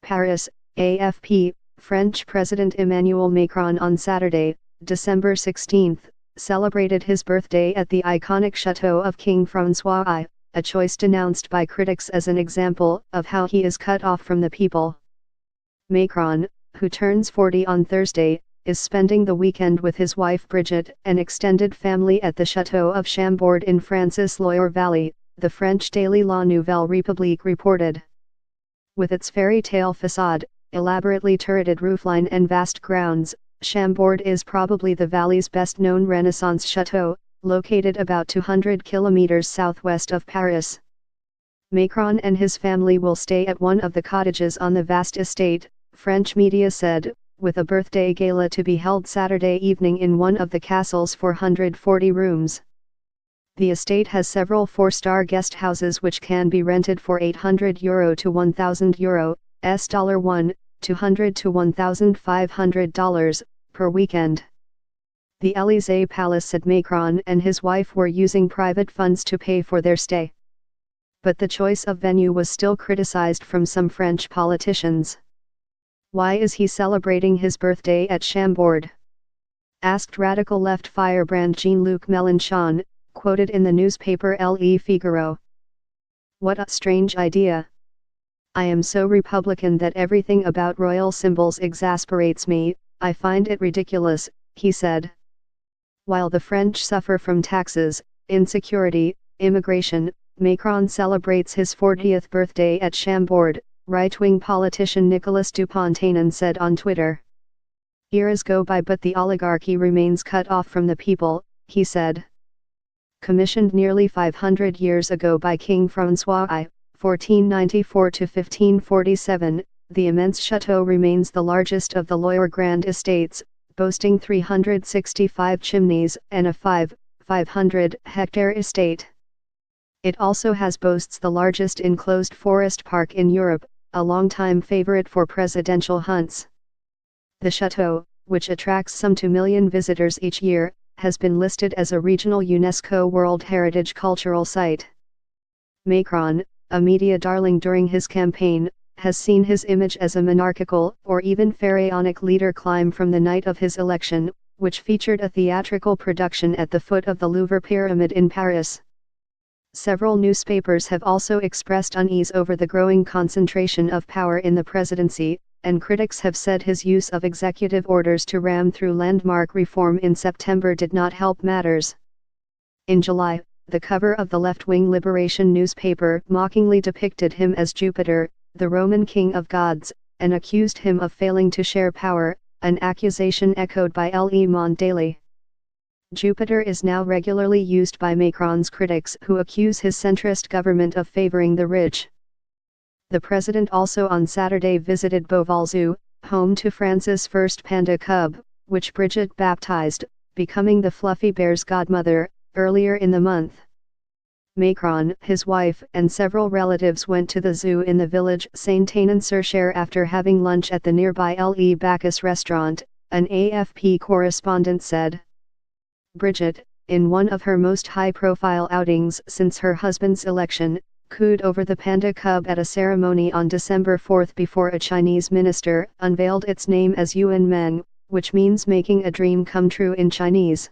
Paris, AFP. French President Emmanuel Macron on Saturday, December 16, celebrated his birthday at the iconic chateau of King François I, a choice denounced by critics as an example of how he is cut off from the people. Macron, who turns 40 on Thursday, is spending the weekend with his wife Brigitte and extended family at the Chateau of Chambord in France's Loire Valley, the French daily La Nouvelle République reported. With its fairy tale facade, elaborately turreted roofline and vast grounds, Chambord is probably the valley's best-known Renaissance chateau, located about 200 kilometers southwest of Paris. Macron and his family will stay at one of the cottages on the vast estate, French media said, with a birthday gala to be held Saturday evening in one of the castle's 440 rooms. The estate has several four-star guest houses which can be rented for €800 to €1,000, $1, $200 to $1,500, per weekend. The Élysée Palace said Macron and his wife were using private funds to pay for their stay. But the choice of venue was still criticized from some French politicians. Why is he celebrating his birthday at Chambord? Asked radical left firebrand Jean-Luc Mélenchon, quoted in the newspaper Le Figaro. What a strange idea. I am so Republican that everything about royal symbols exasperates me, I find it ridiculous, he said. While the French suffer from taxes, insecurity, immigration, Macron celebrates his 40th birthday at Chambord, right-wing politician Nicolas Dupont-Aignan said on Twitter. Eras go by but the oligarchy remains cut off from the people, he said. Commissioned nearly 500 years ago by King François I, 1494 to 1547, the immense chateau remains the largest of the Loire Grand estates, boasting 365 chimneys and a 500-hectare estate. It also boasts the largest enclosed forest park in Europe, a longtime favorite for presidential hunts. The chateau, which attracts some 2 million visitors each year, has been listed as a regional UNESCO World Heritage Cultural Site. Macron, a media darling during his campaign, has seen his image as a monarchical or even pharaonic leader climb from the night of his election, which featured a theatrical production at the foot of the Louvre Pyramid in Paris. Several newspapers have also expressed unease over the growing concentration of power in the presidency, and critics have said his use of executive orders to ram through landmark reform in September did not help matters. In July, the cover of the left-wing Liberation newspaper mockingly depicted him as Jupiter, the Roman king of gods, and accused him of failing to share power, an accusation echoed by Le Monde daily. Jupiter is now regularly used by Macron's critics who accuse his centrist government of favoring the rich. The president also on Saturday visited Beauval Zoo, home to France's first panda cub, which Brigitte baptized, becoming the fluffy bear's godmother, earlier in the month. Macron, his wife and several relatives went to the zoo in the village Saint-Aignan-sur-Cher after having lunch at the nearby Le Bacchus restaurant, an AFP correspondent said. Brigitte, in one of her most high-profile outings since her husband's election, cooed over the panda cub at a ceremony on December 4 before a Chinese minister unveiled its name as Yuan Meng, which means making a dream come true in Chinese.